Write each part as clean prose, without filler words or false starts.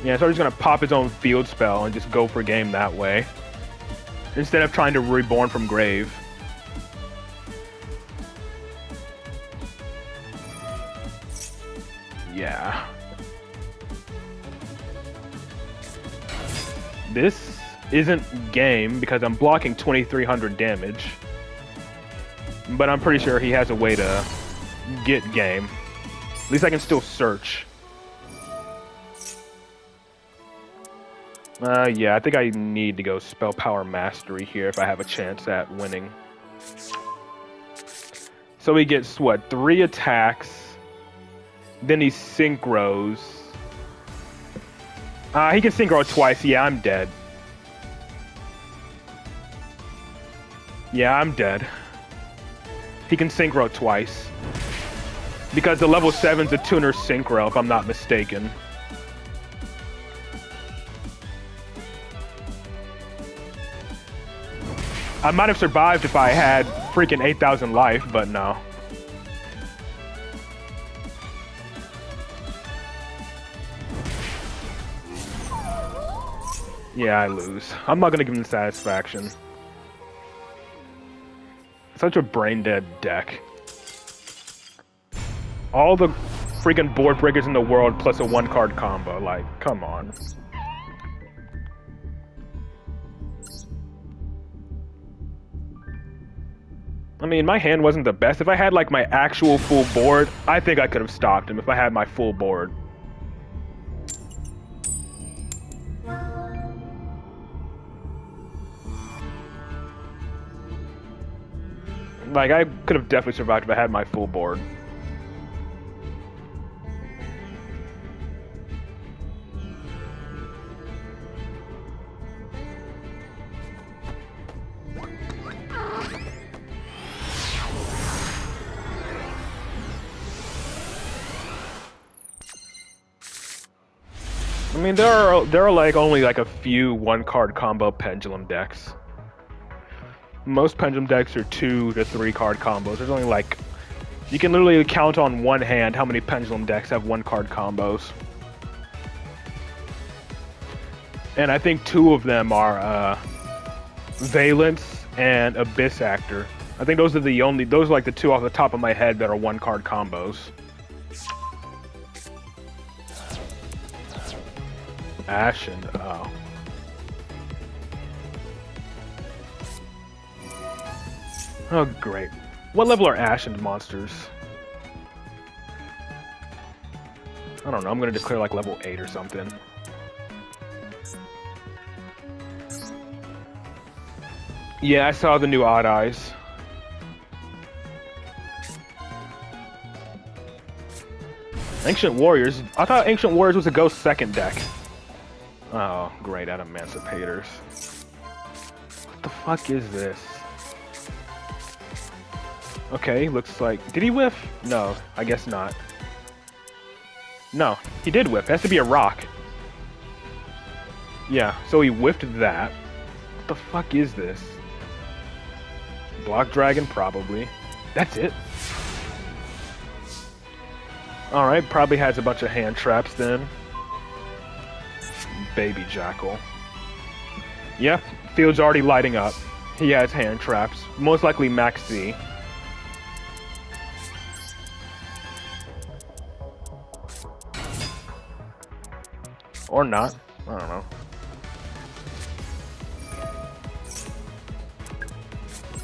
Yeah, so he's gonna pop his own field spell and just go for game that way. Instead of trying to reborn from grave. Yeah. This isn't game because I'm blocking 2300 damage. But I'm pretty sure he has a way to get game. At least I can still search. Yeah, I think I need to go Spell Power Mastery here if I have a chance at winning. So he gets, what, 3 attacks. Then he synchros. He can synchro twice. Yeah, I'm dead. Yeah, I'm dead. He can synchro twice. Because the level 7's a tuner synchro, if I'm not mistaken. I might have survived if I had freaking 8,000 life, but no. Yeah, I lose. I'm not gonna give him the satisfaction. Such a brain-dead deck. All the freaking board breakers in the world plus a 1-card combo. Like, come on. I mean, my hand wasn't the best. If I had, like, my actual full board, I think I could have stopped him if I had my full board. Like, I could have definitely survived if I had my full board. I mean, there are like only like a few 1-card combo pendulum decks. Most pendulum decks are 2 to 3-card combos. There's only like, you can literally count on one hand how many pendulum decks have 1-card combos. And I think 2 of them are Valence and Abyss Actor. I think those are like the 2 off the top of my head that are 1-card combos. Ashen, oh. Oh, great. What level are Ashen monsters? I don't know, I'm gonna declare like level 8 or something. Yeah, I saw the new Odd Eyes. Ancient Warriors? I thought Ancient Warriors was a Ghost second deck. Oh, great, Emancipators. What the fuck is this? Okay, looks like... Did he whiff? No, I guess not. No, he did whiff. It has to be a rock. Yeah, so he whiffed that. What the fuck is this? Block Dragon, probably. That's it. Alright, probably has a bunch of hand traps then. Baby Jackal. Yep, field's already lighting up. He has hand traps. Most likely Max Z. Or not. I don't know.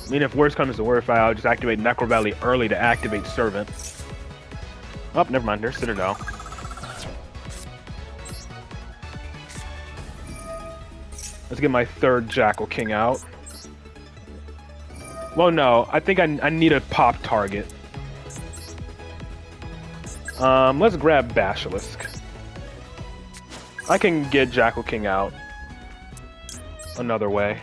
I mean, if worse comes to worse, I'll just activate Necro Valley early to activate Servant. Oh, never mind. There's Citadel. Let's get my 3rd Jackal King out. Well, no. I think I need a pop target. Let's grab Basilisk. I can get Jackal King out another way.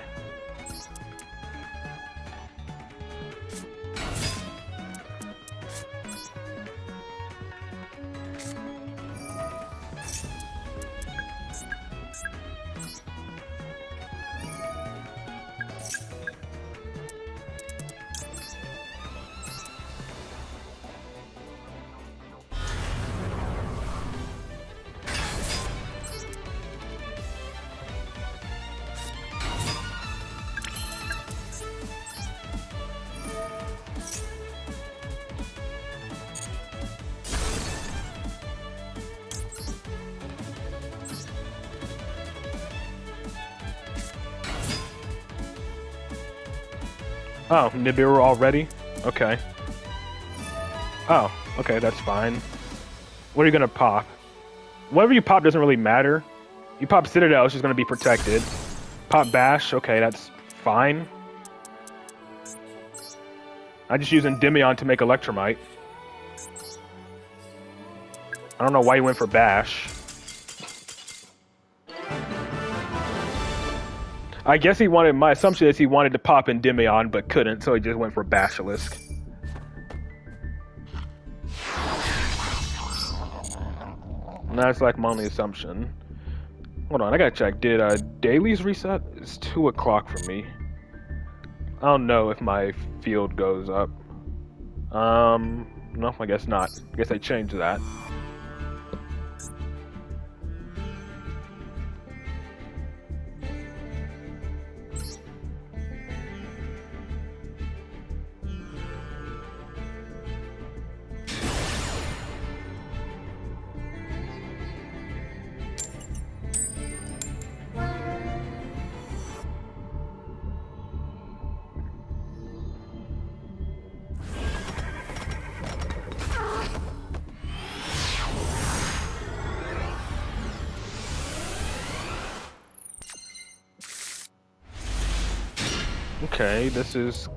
Oh, Nibiru already? Okay. Oh, okay, that's fine. What are you gonna pop? Whatever you pop doesn't really matter. You pop Citadel, it's just gonna be protected. Pop Bash, okay, that's fine. I just use Endymion to make Electromite. I don't know why you went for Bash. I guess he wanted, my assumption is he wanted to pop Endymion, but couldn't, so he just went for Basilisk. That's like my only assumption. Hold on, I gotta check. Did dailies reset? It's 2 o'clock for me. I don't know if my field goes up. No, I guess not. I guess I changed that. Okay, this is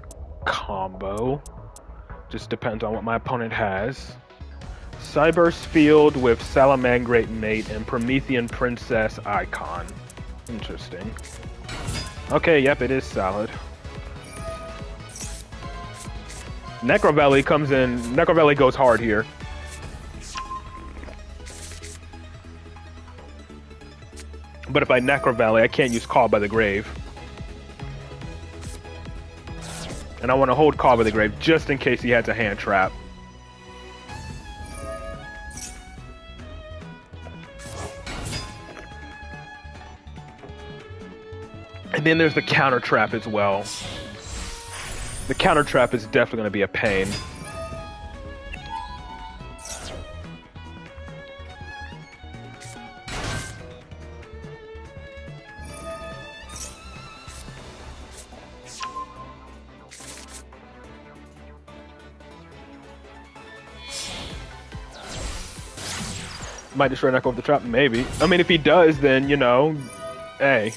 combo. Just depends on what my opponent has. Cyburst Field with Salamangrate Mate and Promethean Princess Icon. Interesting. Okay, yep, it is solid. Necrovalley comes in. Necrovalley goes hard here. But if I Necrovalley, I can't use Call by the Grave. And I want to hold Call by the Grave just in case he has a hand trap. And then there's the counter trap as well. The counter trap is definitely going to be a pain. Might destroy Neko with the trap, maybe. I mean, if he does, then, you know, hey.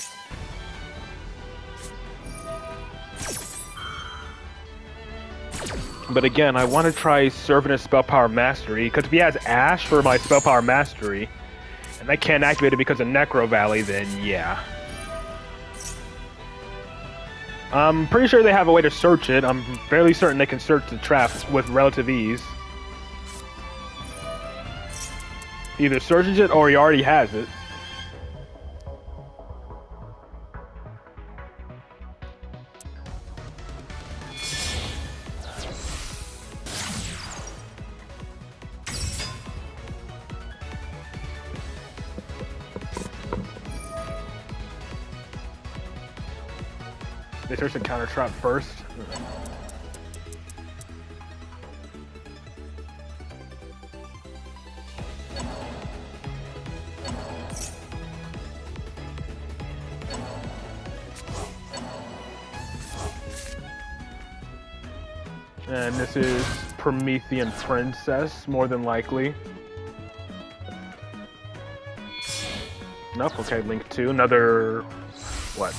But again, I want to try Servant of Spell Power Mastery, because if he has Ash for my Spell Power Mastery, and I can't activate it because of Necrovalley, then yeah. I'm pretty sure they have a way to search it. I'm fairly certain they can search the traps with relative ease. Either searches it or he already has it. They search the counter trap first. And this is Promethean Princess, more than likely. Nope, okay, Link 2. Another... what?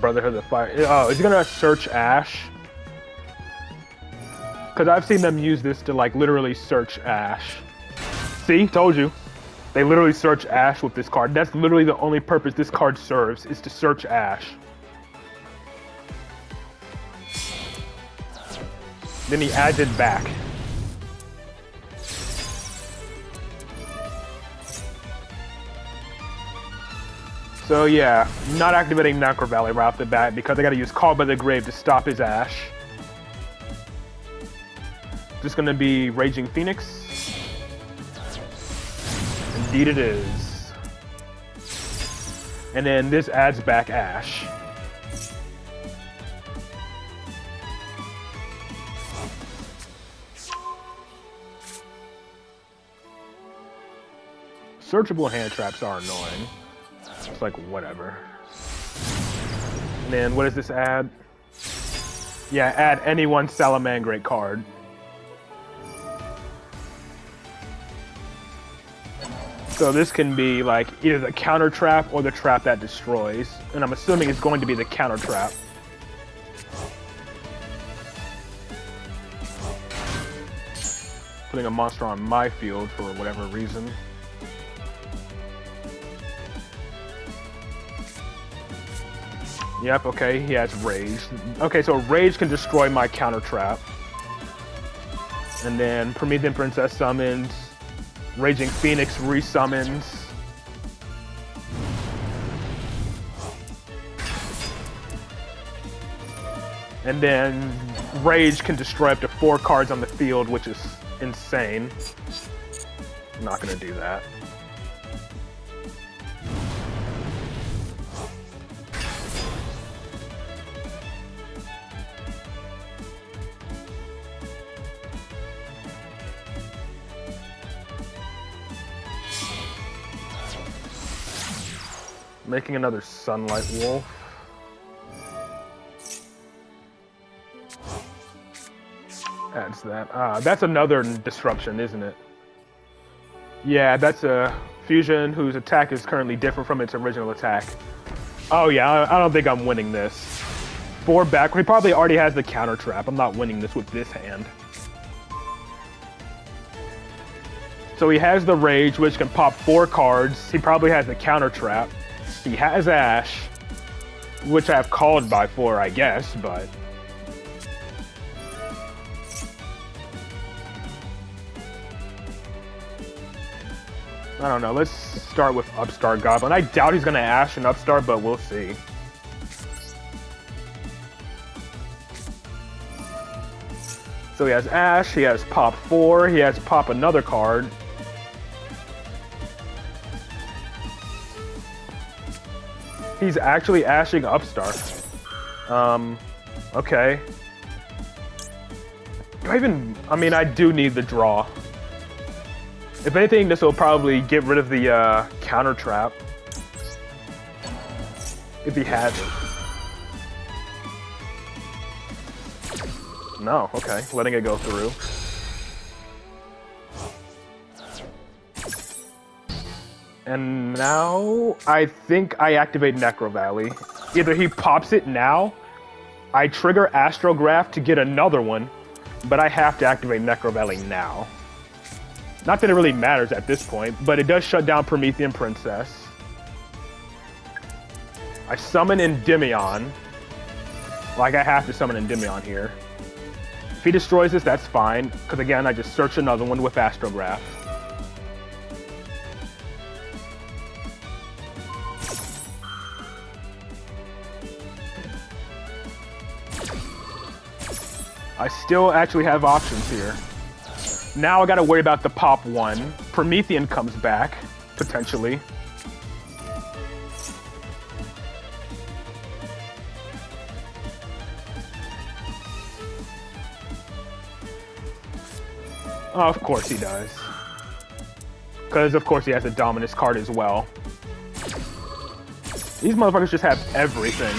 Brotherhood of Fire. Oh, is he gonna search Ash? Because I've seen them use this to, like, literally search Ash. See? Told you. They literally search Ash with this card. That's literally the only purpose this card serves, is to search Ash. Then he adds it back. So yeah, not activating Necrovalley right off the bat because I gotta use Call by the Grave to stop his Ash. Just gonna be Raging Phoenix. Indeed it is. And then this adds back Ash. Searchable hand traps are annoying. It's like, whatever. And then what does this add? Yeah, add any one Salamangreat card. So this can be like either the counter trap or the trap that destroys. And I'm assuming it's going to be the counter trap. Putting a monster on my field for whatever reason. Yep, okay, he has Rage. Okay, so Rage can destroy my counter trap. And then Promethean Princess summons. Raging Phoenix resummons. And then Rage can destroy up to 4 cards on the field, which is insane. I'm not gonna do that. Making another Sunlight Wolf. Adds that. That's another disruption, isn't it? Yeah, that's a fusion whose attack is currently different from its original attack. Oh yeah, I don't think I'm winning this. 4 back. He probably already has the counter trap. I'm not winning this with this hand. So he has the Rage, which can pop 4 cards. He probably has the counter trap. He has Ash, which I've called by 4, I guess, but... I don't know, let's start with Upstart Goblin. I doubt he's gonna Ash and Upstart, but we'll see. So he has Ash, he has Pop 4, he has Pop another card. He's actually ashing Upstart. Okay. Do I even... I mean, I do need the draw. If anything, this will probably get rid of the counter trap. If he has it. No, okay. Letting it go through. And now, I think I activate Necro Valley. Either he pops it now, I trigger Astrograph to get another one, but I have to activate Necro Valley now. Not that it really matters at this point, but it does shut down Promethean Princess. I summon Endymion. Like, I have to summon Endymion here. If he destroys this, that's fine, because again, I just search another one with Astrograph. I still actually have options here. Now I gotta worry about the Pop 1. Promethean comes back, potentially. Oh, of course he does. Because of course he has a Dominus card as well. These motherfuckers just have everything.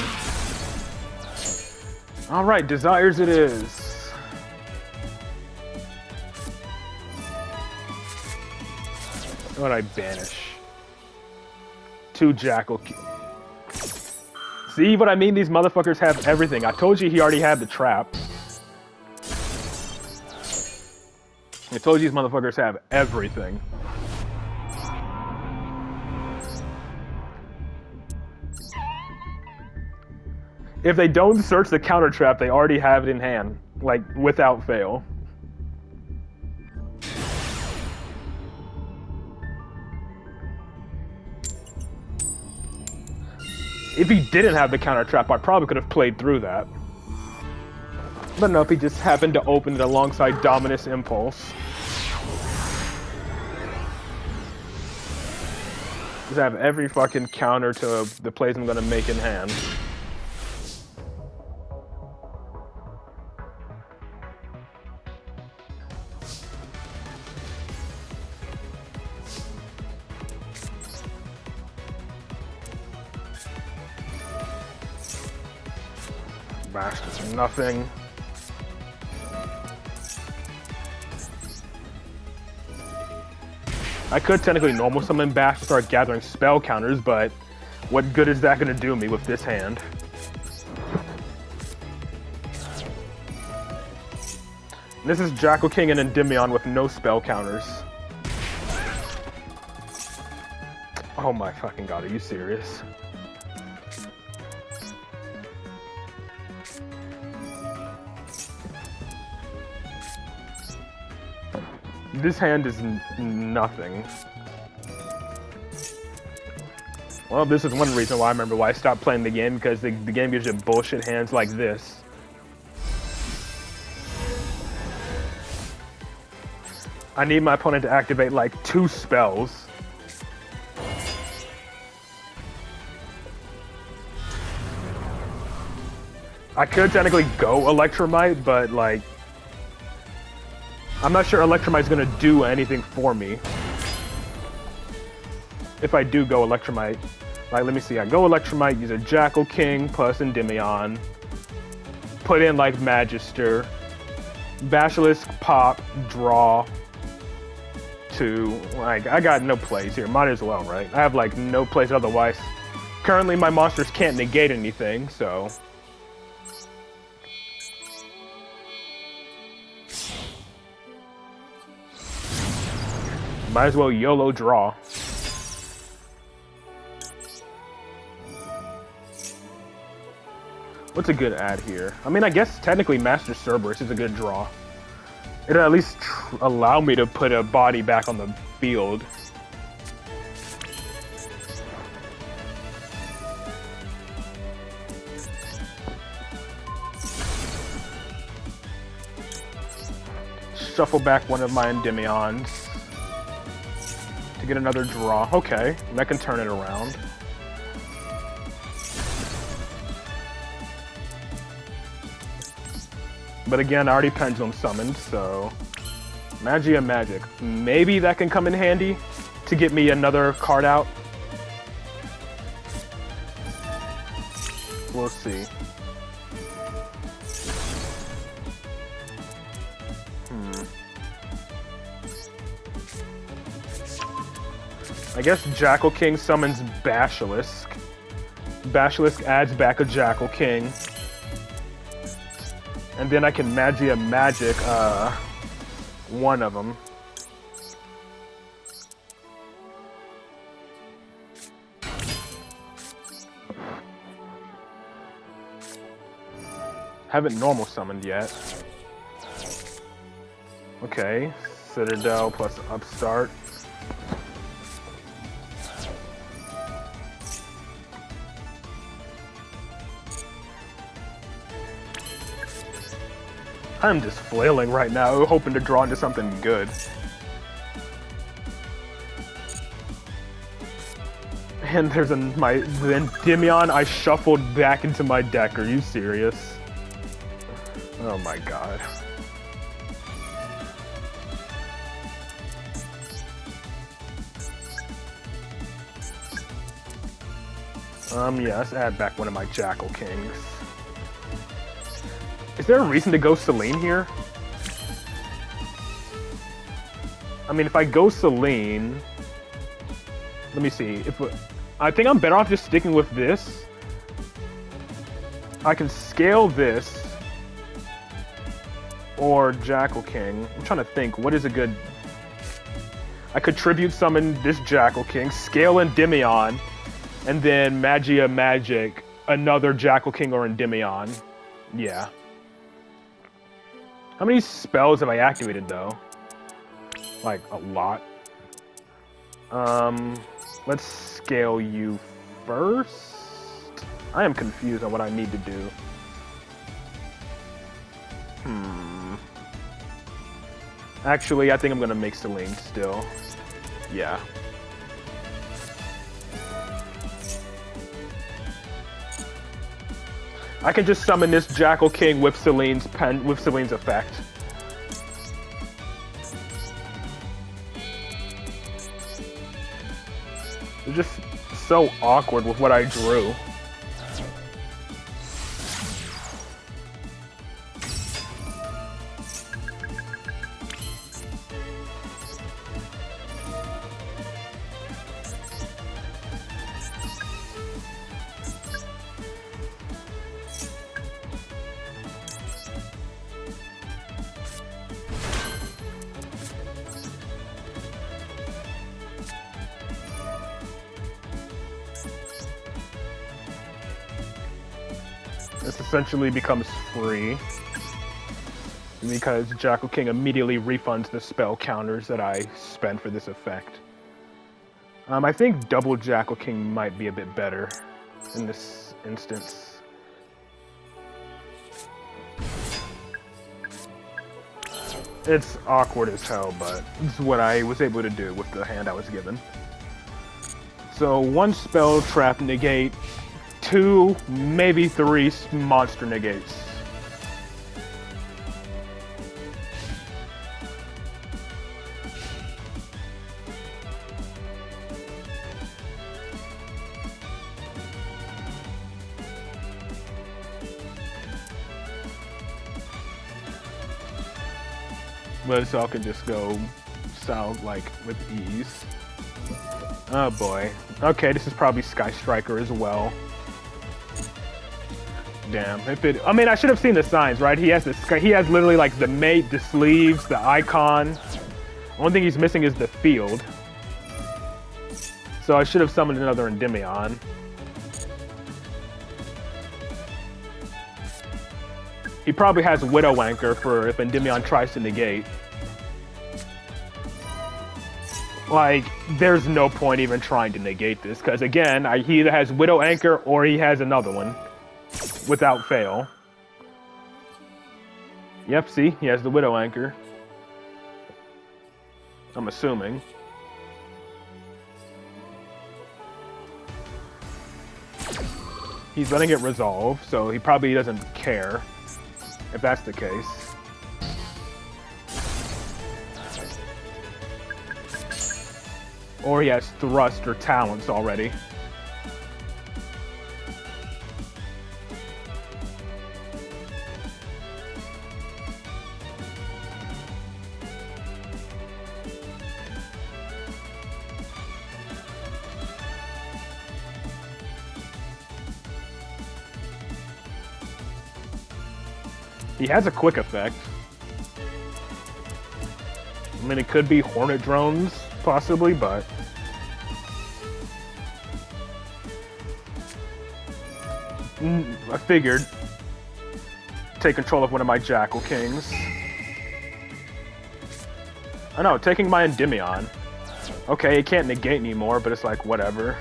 Alright, Desires it is. What I banish? 2 Jackal. See what I mean? These motherfuckers have everything. I told you he already had the trap. I told you these motherfuckers have everything. If they don't search the counter trap, they already have it in hand. Like, without fail. If he didn't have the counter trap, I probably could have played through that. But nope, he just happened to open it alongside Dominus Impulse. Just have every fucking counter to the plays I'm gonna make in hand. Bash does nothing. I could technically normal summon Bash to start gathering spell counters, but what good is that going to do me with this hand? This is Jackal King and Endymion with no spell counters. Oh my fucking god, are you serious? This hand is nothing. Well, this is one reason why I remember why I stopped playing the game, because the game gives you bullshit hands like this. I need my opponent to activate like 2 spells. I could technically go Electromite, but like, I'm not sure Electromite's gonna do anything for me. If I do go Electromite, like, let me see, I go Electromite, use a Jackal King plus Endymion, put in like Magister, Basilisk, pop, draw, 2, like, I got no plays here, might as well, right? I have like no plays otherwise. Currently my monsters can't negate anything, so. Might as well YOLO draw. What's a good ad here? I mean, I guess technically Master Cerberus is a good draw. It'll at least allow me to put a body back on the field. Shuffle back one of my Endymions to get another draw. Okay, and I can turn it around. But again, I already Pendulum summoned, so Magia Magic. Maybe that can come in handy to get me another card out. We'll see. I guess Jackal King summons Basilisk. Basilisk adds back a Jackal King. And then I can Magia Magic one of them. Haven't normal summoned yet. Okay, Citadel plus Upstart. I'm just flailing right now, hoping to draw into something good. And there's the Endymion I shuffled back into my deck. Are you serious? Oh my god. Yeah, let's add back one of my Jackal Kings. Is there a reason to go Selene here? I mean, if I go Selene... Let me see. I think I'm better off just sticking with this. I can scale this. Or Jackal King. I'm trying to think. What is a good... I could tribute summon this Jackal King, scale Endymion, and then Magia Magic another Jackal King or Endymion. Yeah. How many spells have I activated, though? Like, a lot. Let's scale you first. I am confused on what I need to do. Actually, I think I'm gonna make Selene still. Yeah. I can just summon this Jackal King with Selene's effect. It's just so awkward with what I drew. This essentially becomes free because Jackal King immediately refunds the spell counters that I spent for this effect. I think double Jackal King might be a bit better in this instance. It's awkward as hell, but it's what I was able to do with the hand I was given. So 1 spell trap negate, 2, maybe 3 monster negates. But so I can just go south like with ease. Oh boy. Okay, this is probably Sky Striker as well. Damn. If it, I mean, I should have seen the signs, right? He has he has literally like the mate, the sleeves, the icon. One thing he's missing is the field. So I should have summoned another Endymion. He probably has Widow Anchor for if Endymion tries to negate. Like, there's no point even trying to negate this, because again, he either has Widow Anchor or he has another one. Without fail. Yep, see? He has the Widow Anchor. I'm assuming. He's letting it resolve, so he probably doesn't care. If that's the case. Or he has thrust or talents already. He has a quick effect. I mean, it could be Hornet Drones, possibly, but... I figured. Take control of one of my Jackal Kings. I know, taking my Endymion. Okay, it can't negate anymore, but it's like, whatever.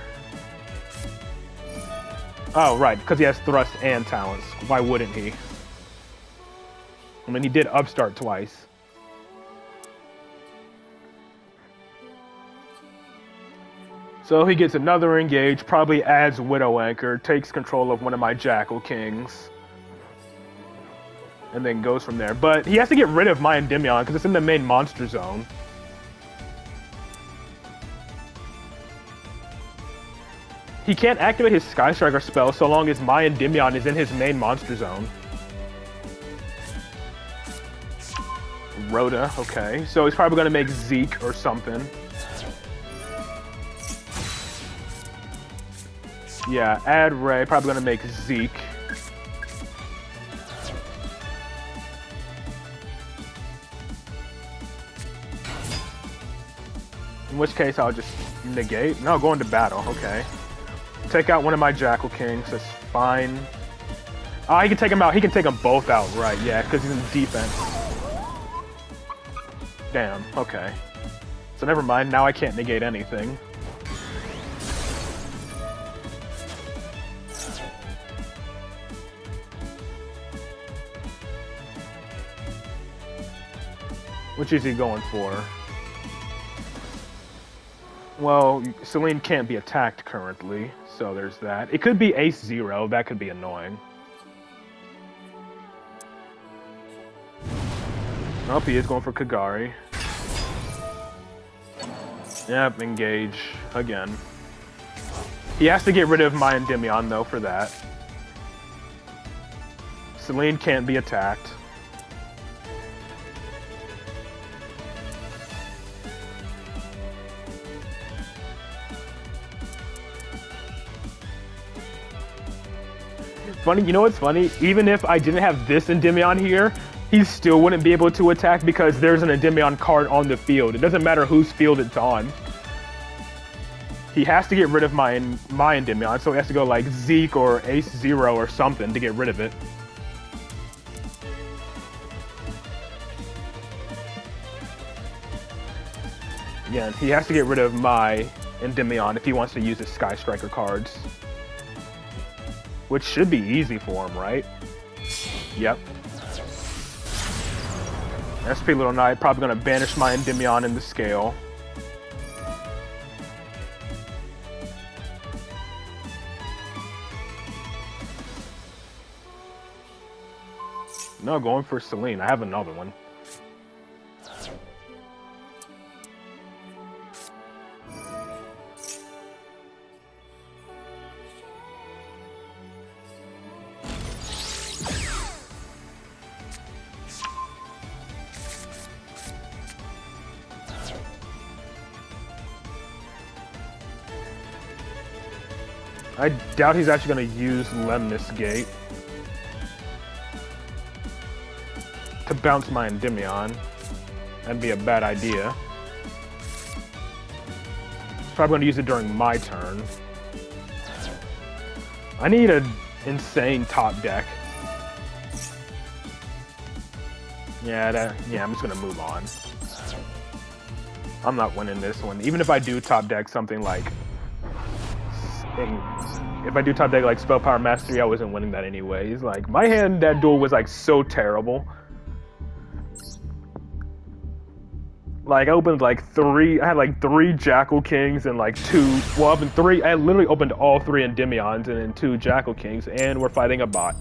Oh, right, because he has thrust and talents. Why wouldn't he? I mean, he did upstart twice. So he gets another engage, probably adds Widow Anchor, takes control of one of my Jackal Kings. And then goes from there. But he has to get rid of my Endymion because it's in the main monster zone. He can't activate his Sky Striker spell so long as my Endymion is in his main monster zone. Rhoda, okay. So he's probably gonna make Zeke or something. Yeah, add Ray, probably gonna make Zeke. In which case I'll just negate. No, go into battle, okay. Take out one of my Jackal Kings, that's fine. Oh, he can take him out, he can take them both out, right, yeah, because he's in defense. Damn, okay. So never mind, now I can't negate anything. Which is he going for? Well, Celine can't be attacked currently, so there's that. It could be Ace Zero, that could be annoying. Oh, he is going for Kagari. Yep, engage again. He has to get rid of my Endymion though for that. Celine can't be attacked. Funny, you know what's funny? Even if I didn't have this Endymion here, he still wouldn't be able to attack because there's an Endymion card on the field. It doesn't matter whose field it's on. he has to get rid of my Endymion, so he has to go like Zeke or Ace Zero or something to get rid of it. Yeah, he has to get rid of my Endymion if he wants to use his Sky Striker cards. Which should be easy for him, right? Yep. SP Little Knight, probably gonna banish my Endymion in the scale. No, going for Celine. I have another one. I doubt he's actually going to use Lemnis Gate to bounce my Endymion. That'd be a bad idea. He's probably going to use it during my turn. I need an insane top deck. Yeah, I'm just going to move on. I'm not winning this one. Even if I do top deck something like... If I do top deck like Spell Power Mastery, I wasn't winning that anyways. Like, my hand that duel was like so terrible. Like, I opened like I had like 3 Jackal Kings and like 2, well, I opened 3, I literally opened all 3 Endymions and then 2 Jackal Kings, and we're fighting a bot.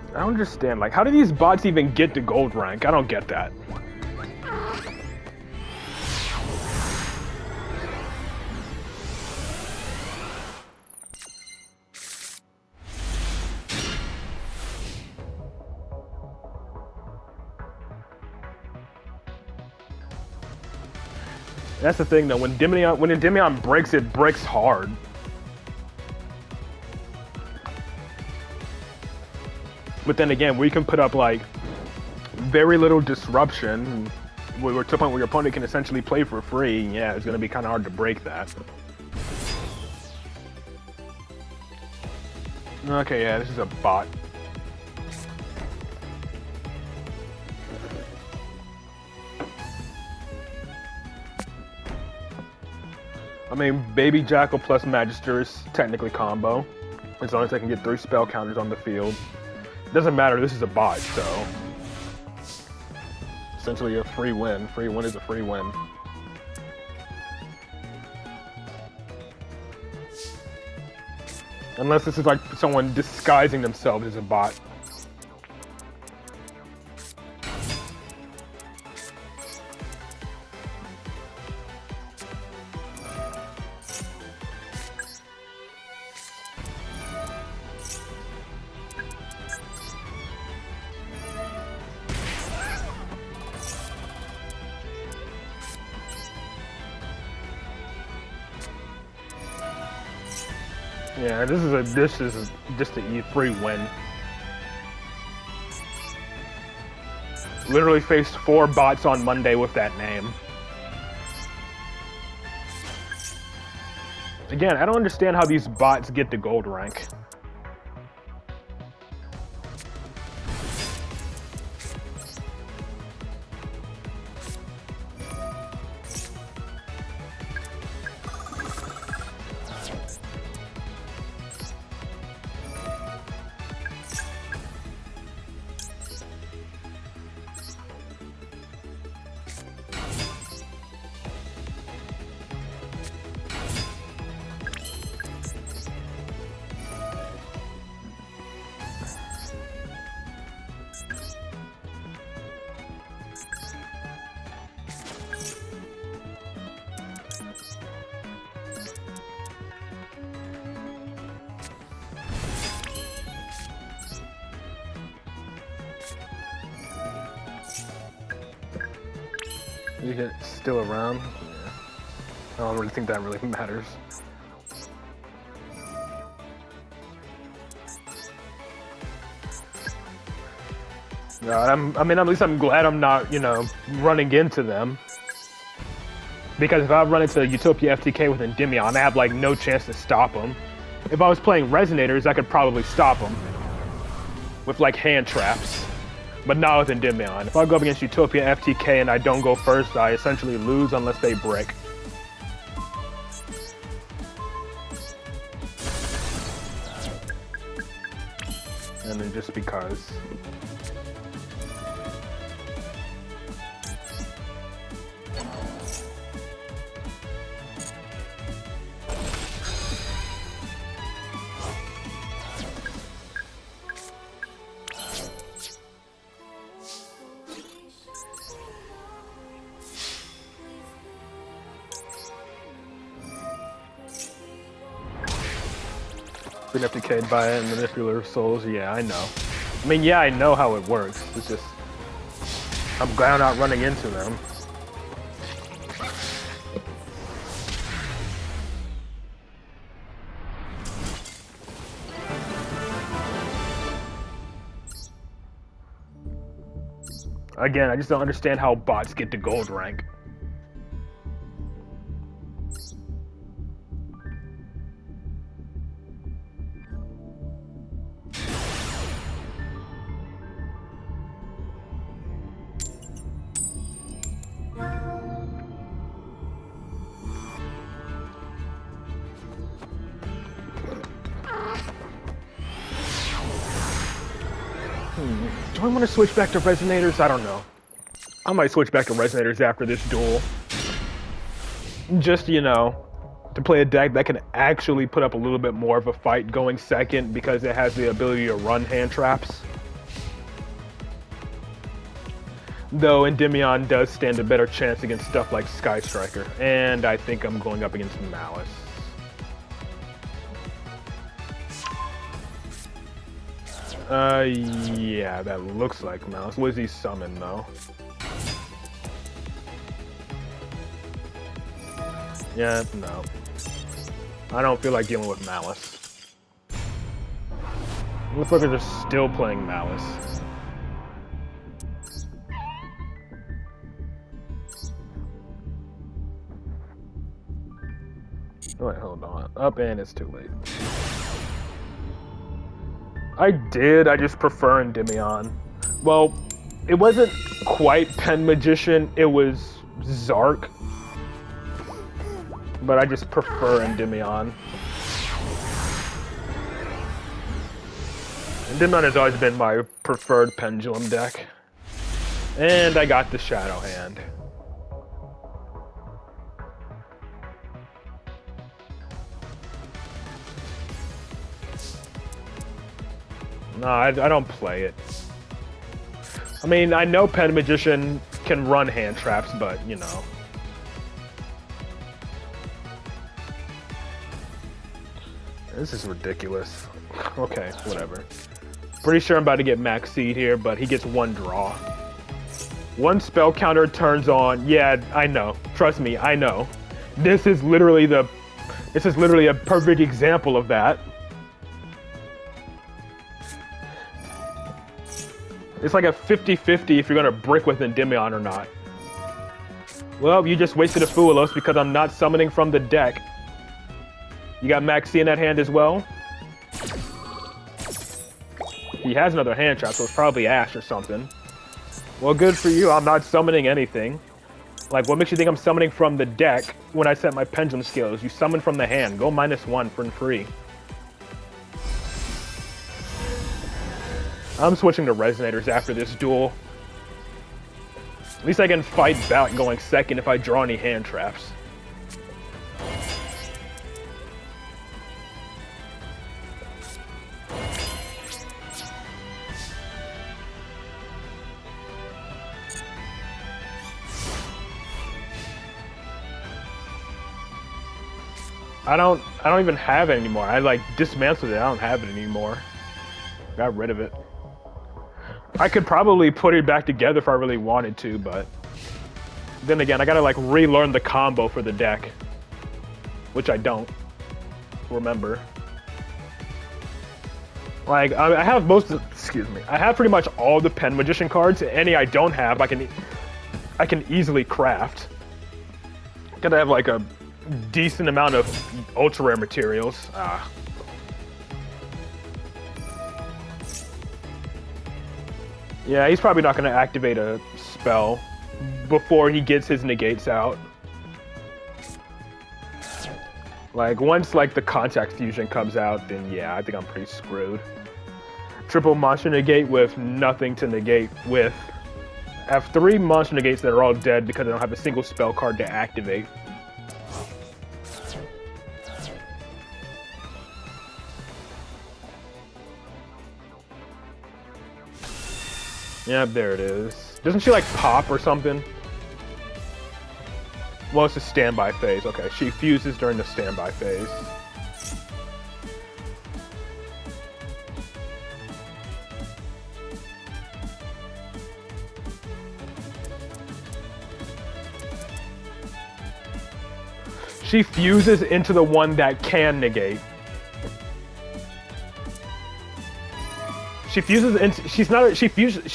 I don't understand, like, how do these bots even get to gold rank? I don't get that. That's the thing, though. When Endymion breaks, it breaks hard. But then again, we can put up like very little disruption. We're to a point where your opponent can essentially play for free. Yeah, it's going to be kind of hard to break that. Okay, yeah, this is a bot. I mean, Baby Jackal plus Magister is technically combo, as long as they can get 3 spell counters on the field. Doesn't matter, this is a bot, so essentially a free win. Free win is a free win. Unless this is like someone disguising themselves as a bot. Yeah, this is just a free win. Literally faced 4 bots on Monday with that name. Again, I don't understand how these bots get to gold rank. You get still around? Yeah. I don't really think that really matters. No, I mean, at least I'm glad I'm not, you know, running into them. Because if I run into Utopia FTK with Endymion, I have, like, no chance to stop him. If I was playing Resonators, I could probably stop him. With, like, hand traps. But not with Endymion. If I go up against Utopia FTK and I don't go first, I essentially lose unless they break. And then just because. Been FTK'd by it and Manipulator of Souls, yeah, I know. I mean, yeah, I know how it works. It's just, I'm glad I'm not running into them. Again, I just don't understand how bots get to gold rank. Do I want to switch back to Resonators? I don't know. I might switch back to Resonators after this duel. Just, you know, to play a deck that can actually put up a little bit more of a fight going second because it has the ability to run hand traps. Though Endymion does stand a better chance against stuff like Sky Striker. And I think I'm going up against Malice. Yeah, that looks like Malice. What does he summon, though? Yeah, no. I don't feel like dealing with Malice. Motherfuckers are still playing Malice. Wait, hold on. Up and it's too late. I just prefer Endymion. Well, it wasn't quite Pen Magician, it was Zark. But I just prefer Endymion. Endymion has always been my preferred Pendulum deck. And I got the Shadow Hand. No, I don't play it. I mean, I know Pen Magician can run hand traps, but, you know. This is ridiculous. Okay, whatever. Pretty sure I'm about to get max seed here, but he gets one draw. One spell counter turns on. Yeah, I know. Trust me, I know. This is literally a perfect example of that. It's like a 50-50 if you're gonna brick with Endymion or not. Well, you just wasted a Fuelos because I'm not summoning from the deck. You got Maxi in that hand as well? He has another hand trap, so it's probably Ash or something. Well, good for you, I'm not summoning anything. Like, what makes you think I'm summoning from the deck when I set my Pendulum skills? You summon from the hand, go -1 for free. I'm switching to Resonators after this duel. At least I can fight back going second if I draw any hand traps. I don't even have it anymore. I like dismantled it. I don't have it anymore. Got rid of it. I could probably put it back together if I really wanted to, but then again, I gotta like relearn the combo for the deck. which I don't remember. Like, I have I have pretty much all the Pen Magician cards. Any I don't have, I can easily craft. Gotta have like a decent amount of ultra rare materials. Yeah, he's probably not gonna activate a spell before he gets his negates out. Like, once, like, the Contact Fusion comes out, then yeah, I think I'm pretty screwed. Triple Monster Negate with nothing to negate with. I have 3 Monster Negates that are all dead because I don't have a single spell card to activate. Yeah, there it is. Doesn't she, like, pop or something? Well, it's a standby phase. Okay, she fuses during the standby phase. She fuses into the one that can negate. She fuses into. She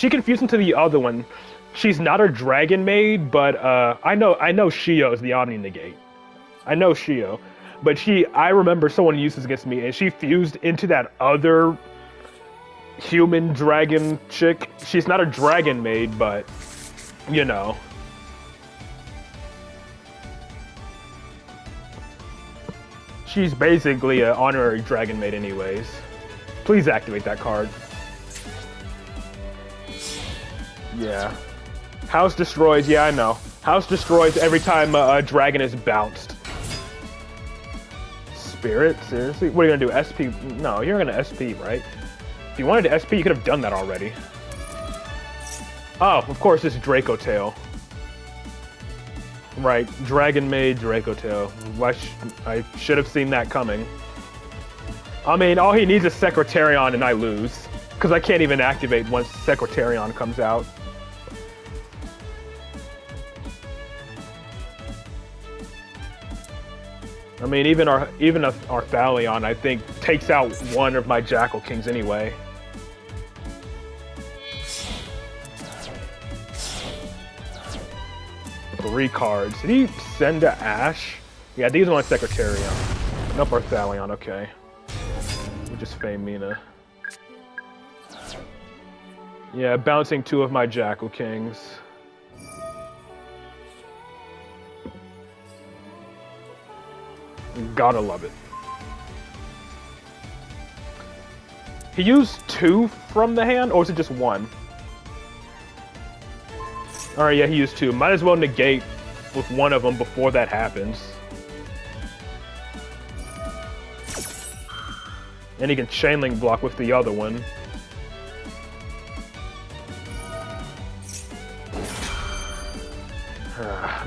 can fuse into the other one. She's not a Dragon Maid, but I know Shio's the Omni Negate. I know Shio, but I remember someone used this against me, and she fused into that other human dragon chick. She's not a Dragon Maid, but you know. She's basically an honorary Dragon Maid anyways. Please activate that card. Yeah. House destroys, yeah, I know. House destroys every time a dragon is bounced. Spirit? Seriously? What are you gonna do? SP? No, you're gonna SP, right? If you wanted to SP, you could have done that already. Oh, of course, it's Draco Tail. Right, Dragon Maid, Draco Tail. I should have seen that coming. I mean, all he needs is Secretarion and I lose. Because I can't even activate once Secretarion comes out. I mean, even our Thalion, I think, takes out one of my Jackal Kings anyway. Three cards. Did he send to Ash? Yeah, these are on Secretarion. Nope, our Thalion, okay. We just Fame Mina. Yeah, bouncing 2 of my Jackal Kings. Gotta love it. He used 2 from the hand, or was it just 1? Alright, yeah, he used 2. Might as well negate with one of them before that happens. And he can Chain Link block with the other one.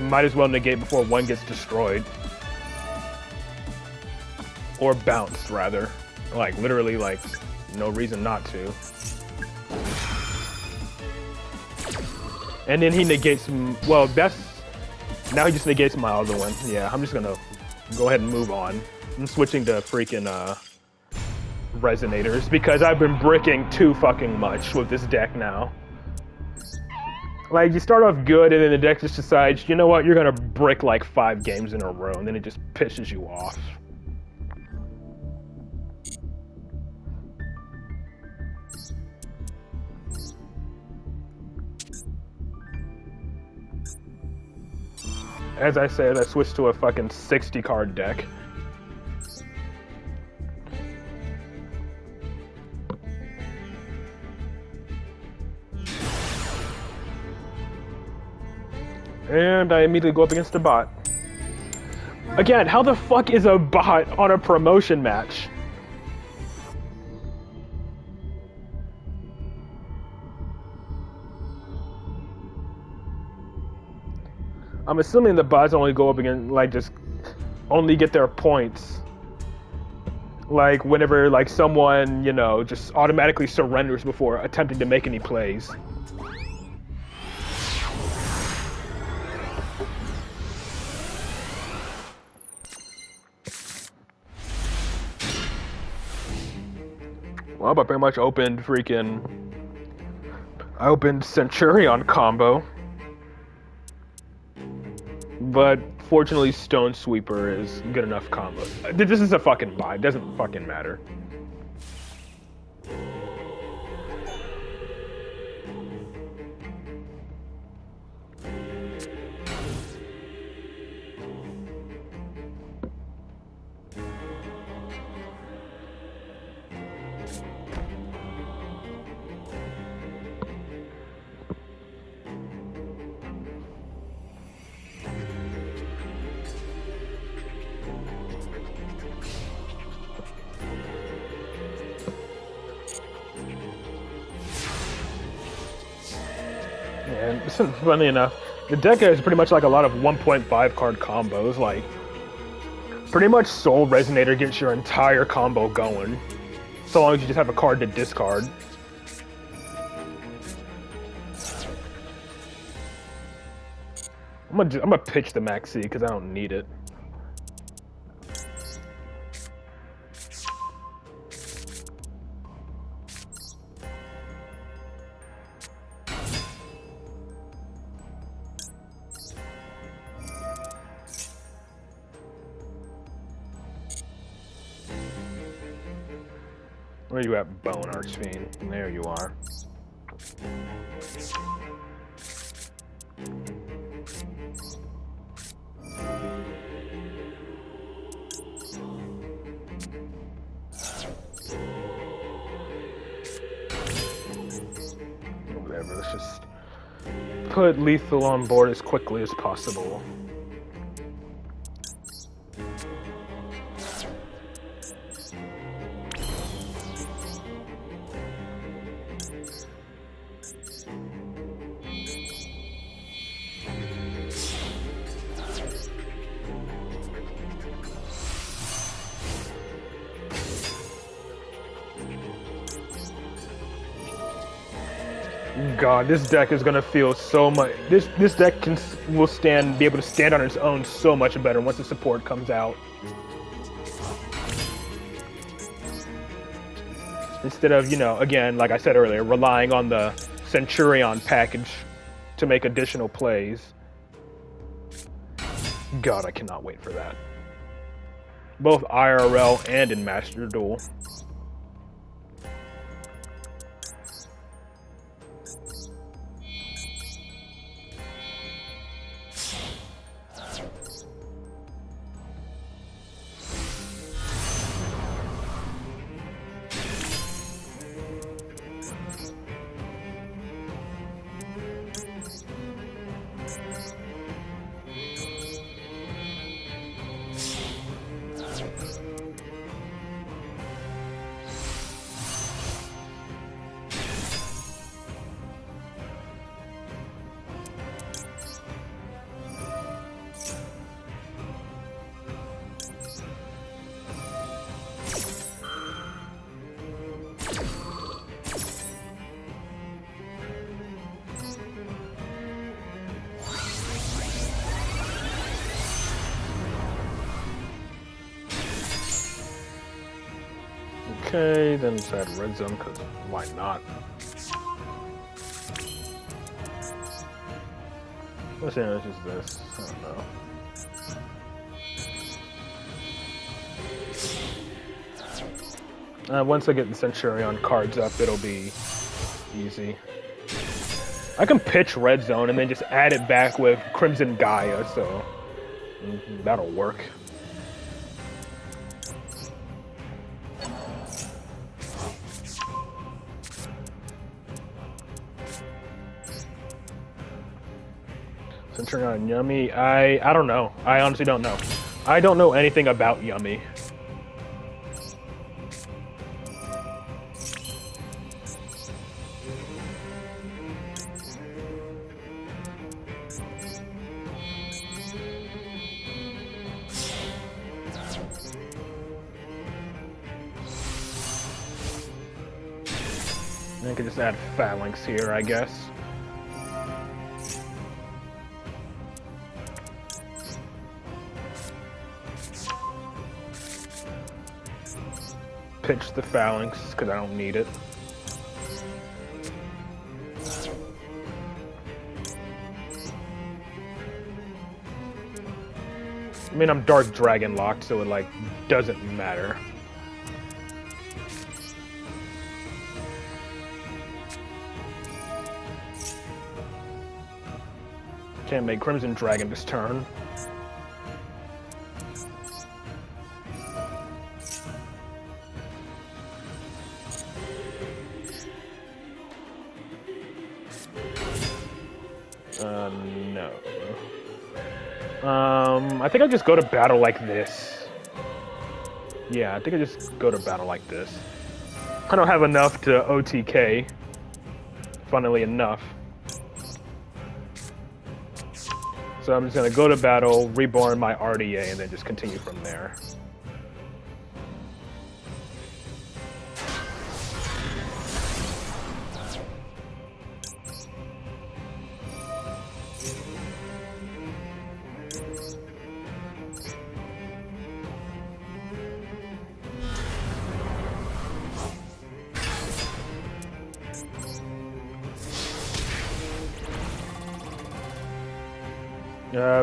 Might as well negate before one gets destroyed. Or bounced, rather. Like, literally, like, no reason not to. And then he negates... Well, that's... Now he just negates my other one. Yeah, I'm just gonna go ahead and move on. I'm switching to freaking, Resonators, because I've been bricking too fucking much with this deck now. Like, you start off good, and then the deck just decides, you know what, you're gonna brick like 5 games in a row, and then it just pisses you off. As I said, I switched to a fucking 60 card deck. And I immediately go up against a bot. Again, how the fuck is a bot on a promotion match? I'm assuming the bots only go up against, like, just only get their points. Like, whenever, like, someone, you know, just automatically surrenders before attempting to make any plays. Well, but pretty much I opened Centurion combo. But fortunately, Stone Sweeper is good enough combo. This is a fucking buy. It doesn't fucking matter. And funny enough, the deck is pretty much like a lot of 1.5 card combos. Like, pretty much Soul Resonator gets your entire combo going, so long as you just have a card to discard. I'm gonna pitch the Maxi because I don't need it. Where you at, Bone Archfiend? There you are. Whatever, let's just put lethal on board as quickly as possible. God, this deck is gonna feel so much. This deck be able to stand on its own so much better once the support comes out. Instead of, you know, again, like I said earlier, relying on the Centurion package to make additional plays. God, I cannot wait for that. Both IRL and in Master Duel. Okay, then let's add red zone, because why not? Let's see, it's just this. I don't know. Once I get the Centurion cards up, it'll be easy. I can pitch red zone and then just add it back with Crimson Gaia, so that'll work. Centurion Yummy, I don't know. I honestly don't know. I don't know anything about Yummy. I could just add Phalanx here, I guess. pitch the Phalanx because I don't need it. I mean, I'm Dark Dragon locked, so it, like, doesn't matter. Can't make Crimson Dragon this turn. No. I think I'll just go to battle like this. Yeah, I think I just go to battle like this. I don't have enough to OTK, funnily enough. So I'm just gonna go to battle, reborn my RDA, and then just continue from there.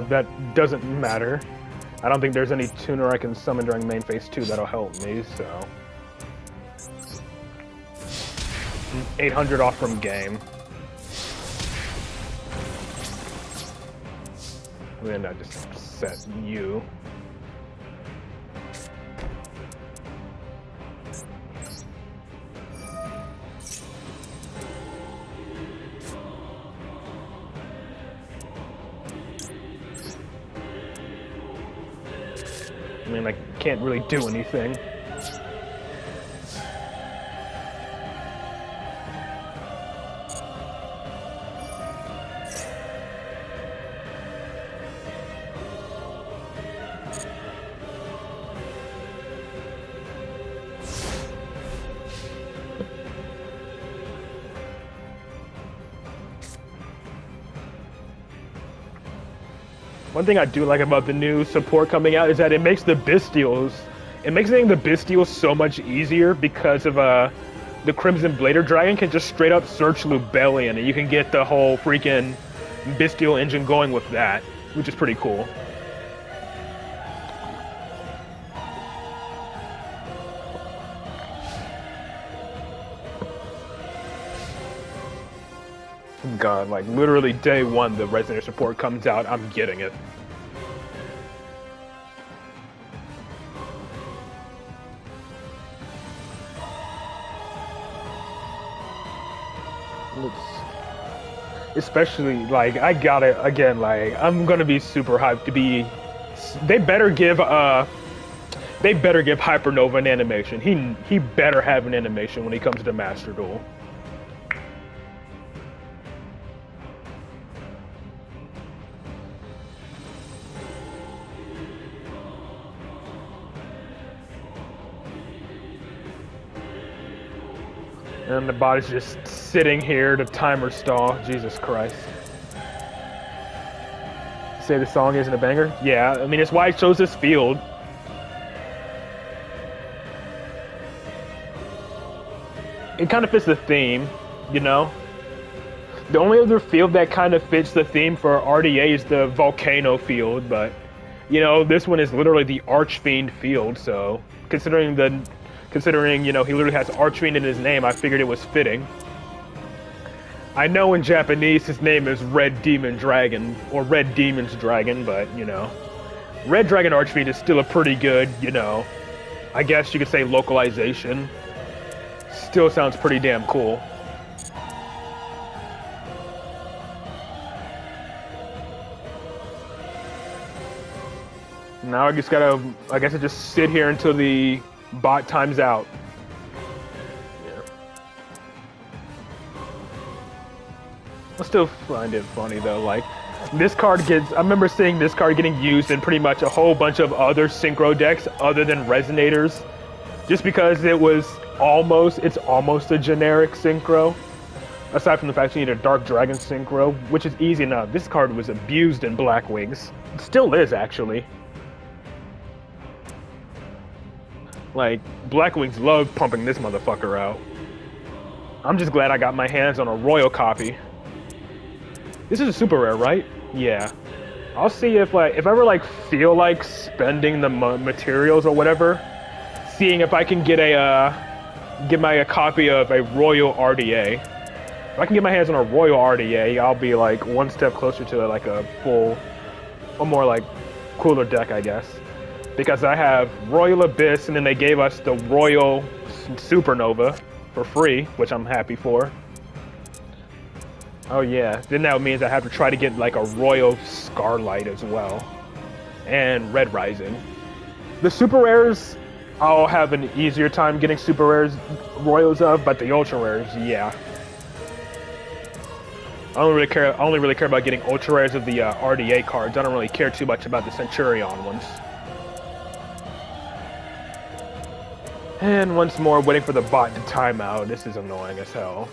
That doesn't matter. I don't think there's any tuner I can summon during main phase 2 that'll help me, so... 800 off from game. And then I just set you. I mean, I can't really do anything. One thing I do like about the new support coming out is that it makes the Bystials, getting the Bystials so much easier because of the Crimson Blader Dragon can just straight up search Lubellion and you can get the whole freaking Bystial engine going with that, which is pretty cool. God, like literally day one the Resonator support comes out, I'm getting it. Especially, like, I got it again, like, I'm gonna be super hyped to be... They better give Hypernova an animation. He better have an animation when he comes to Master Duel. And the body's just sitting here to timer stall. Jesus Christ. Say the song isn't a banger? Yeah, I mean, it's why I chose this field. It kind of fits the theme, you know? The only other field that kind of fits the theme for RDA is the Volcano field, but, you know, this one is literally the Archfiend field, so considering, you know, he literally has Archfiend in his name, I figured it was fitting. I know in Japanese his name is Red Demon Dragon, or Red Demon's Dragon, but, you know, Red Dragon Archfiend is still a pretty good, you know, I guess you could say localization. Still sounds pretty damn cool. Now I just gotta, I guess I just sit here until the bot times out. Yeah. I still find it funny though, like, this card gets, I remember seeing this card getting used in pretty much a whole bunch of other synchro decks other than Resonators, just because it's almost a generic synchro. Aside from the fact you need a Dark Dragon synchro, which is easy enough. This card was abused in Black Wings. It still is, actually. Like, Blackwings love pumping this motherfucker out. I'm just glad I got my hands on a royal copy. This is a super rare, right? Yeah. I'll see if I ever like feel like spending the materials or whatever, seeing if I can get a copy of a royal RDA. If I can get my hands on a royal RDA, I'll be like one step closer to like a full, or more like cooler deck, I guess. Because I have Royal Abyss, and then they gave us the Royal Supernova for free, which I'm happy for. Oh yeah, then that means I have to try to get like a Royal Scarlight as well. And Red Rising. The super rares, I'll have an easier time getting super rares, Royals of, but the ultra rares, yeah. I only really care about getting ultra rares of the RDA cards. I don't really care too much about the Centurion ones. And once more, waiting for the bot to time out. This is annoying as hell.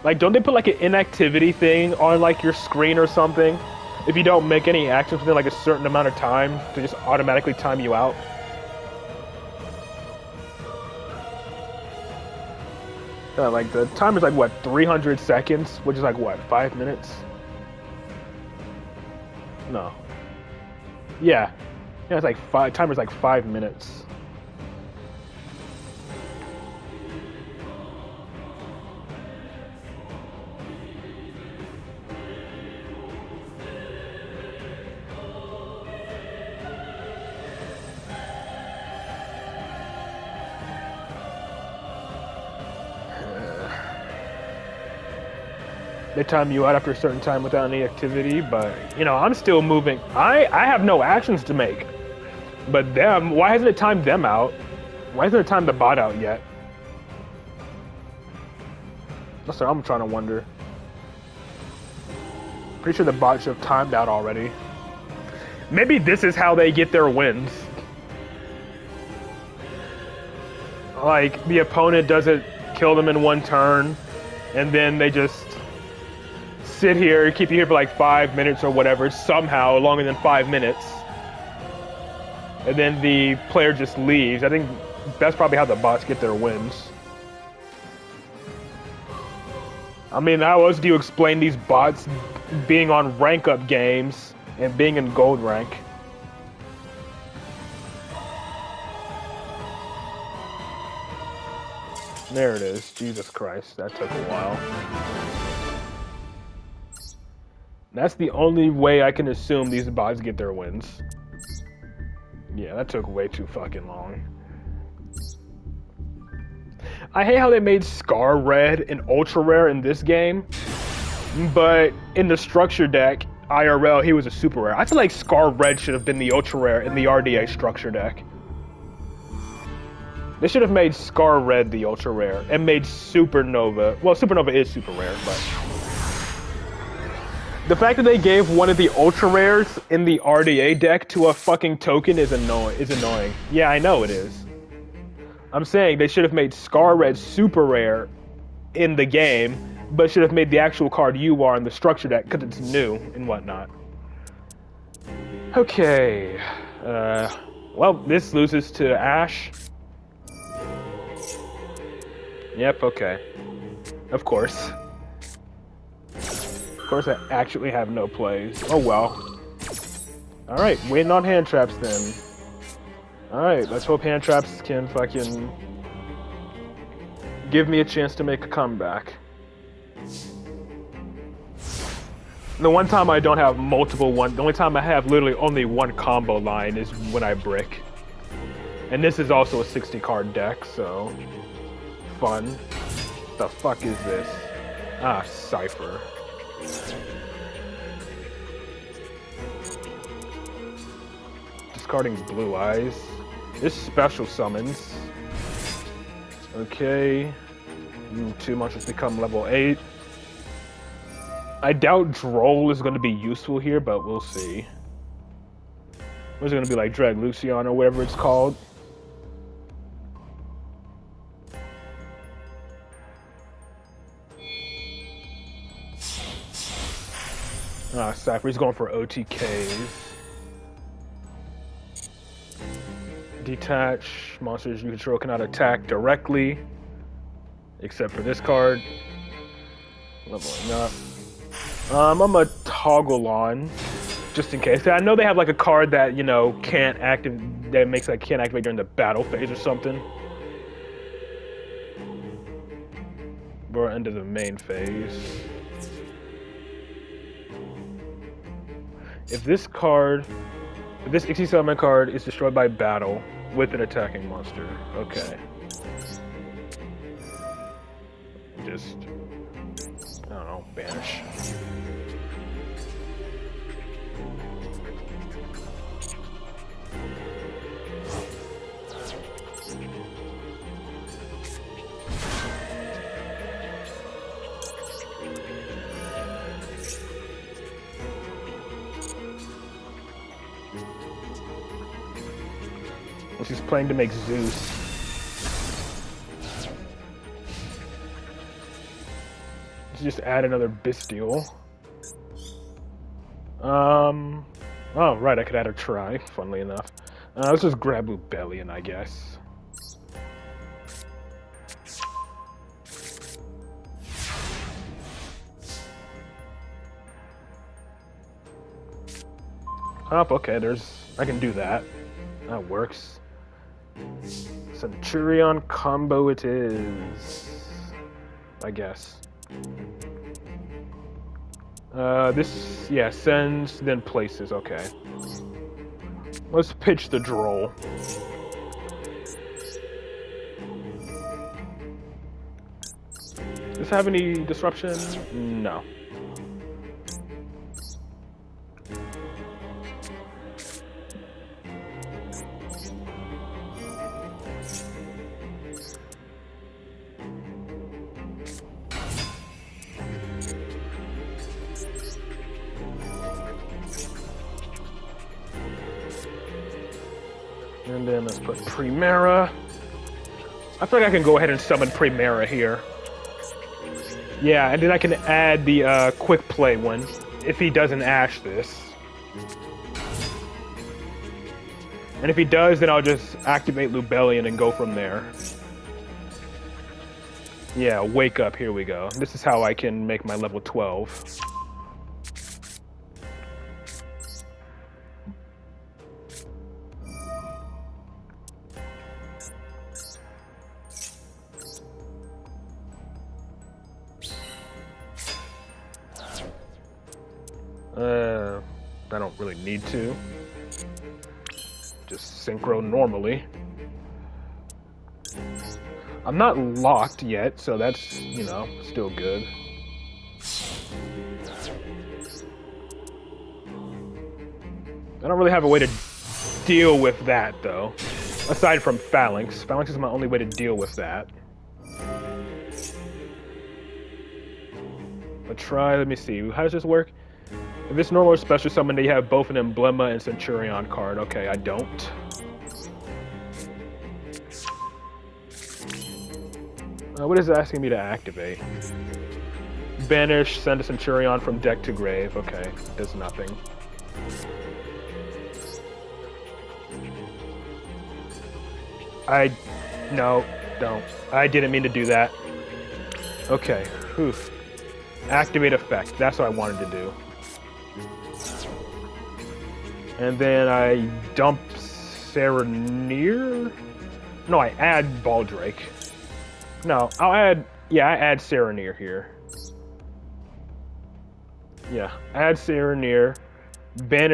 Like, don't they put like an inactivity thing on like your screen or something? If you don't make any actions within like a certain amount of time, to just automatically time you out? Like the timer's like what, 300 seconds, which is like what, 5 minutes? No. Yeah. Yeah, it's like timer's like 5 minutes. They time you out after a certain time without any activity, but, you know, I'm still moving. I have no actions to make. But them, why hasn't it timed them out? Why hasn't it timed the bot out yet? That's what I'm trying to wonder. Pretty sure the bot should have timed out already. Maybe this is how they get their wins. Like, the opponent doesn't kill them in one turn, and then they just sit here, keep you here for like 5 minutes or whatever, somehow longer than 5 minutes. And then the player just leaves. I think that's probably how the bots get their wins. I mean, how else do you explain these bots being on rank up games and being in gold rank? There it is. Jesus Christ, that took a while. That's the only way I can assume these bots get their wins. Yeah, that took way too fucking long. I hate how they made Scar Red an ultra rare in this game, but in the structure deck, IRL, he was a super rare. I feel like Scar Red should have been the ultra rare in the RDA structure deck. They should have made Scar Red the ultra rare and made Supernova. Well, Supernova is super rare, but the fact that they gave one of the ultra rares in the RDA deck to a fucking token is annoying. Yeah, I know it is. I'm saying they should have made Scar Red super rare in the game, but should have made the actual card you are in the structure deck because it's new and whatnot. Okay. Well, this loses to Ash. Yep, okay. Of course. Of course, I actually have no plays. Oh well. Alright, waiting on hand traps then. Alright, let's hope hand traps can fucking give me a chance to make a comeback. The one time I don't have the only time I have literally only one combo line is when I brick. And this is also a 60 card deck, so fun. The fuck is this? Ah, Cypher. Discarding Blue Eyes. This special summons. Okay. 2 monsters become level 8. I doubt Droll is going to be useful here, but we'll see. What's it going to be like, Drag Lucian or whatever it's called? Sapphire's going for OTKs. Detach. Monsters you control cannot attack directly. Except for this card. Leveling up. I'm gonna toggle on. Just in case. I know they have like a card that, you know, can't activate, that makes like can't activate during the battle phase or something. We're into the main phase. If this Ixie Summon card is destroyed by battle with an attacking monster, okay. Just, I don't know, banish. She's playing to make Zeus. Let's just add another Bestial. Oh, right, I could add a Try, funnily enough. Let's just grab Rebellion, I guess. Oh, okay, I can do that. That works. Centurion combo it is, I guess. This, yeah, sends, then places, okay. Let's pitch the Droll. Does this have any disruption? No. And then let's put Primera. I feel like I can go ahead and summon Primera here. Yeah, and then I can add the quick play one if he doesn't ash this. And if he does, then I'll just activate Lubellion and go from there. Yeah, wake up, here we go. This is how I can make my level 12. I don't really need to. Just synchro normally. I'm not locked yet, so that's, you know, still good. I don't really have a way to deal with that, though. Aside from Phalanx. Phalanx is my only way to deal with that. But try, let me see. How does this work? If it's normal or special summon, you have both an Emblema and Centurion card. Okay, I don't. What is it asking me to activate? Banish, send a Centurion from deck to grave. Okay, does nothing. No, don't. I didn't mean to do that. Okay, whew. Activate effect, that's what I wanted to do. And then I dump Serenir? No, I add Baldrake. No, I add Serenir here. Yeah, add Serenir, banish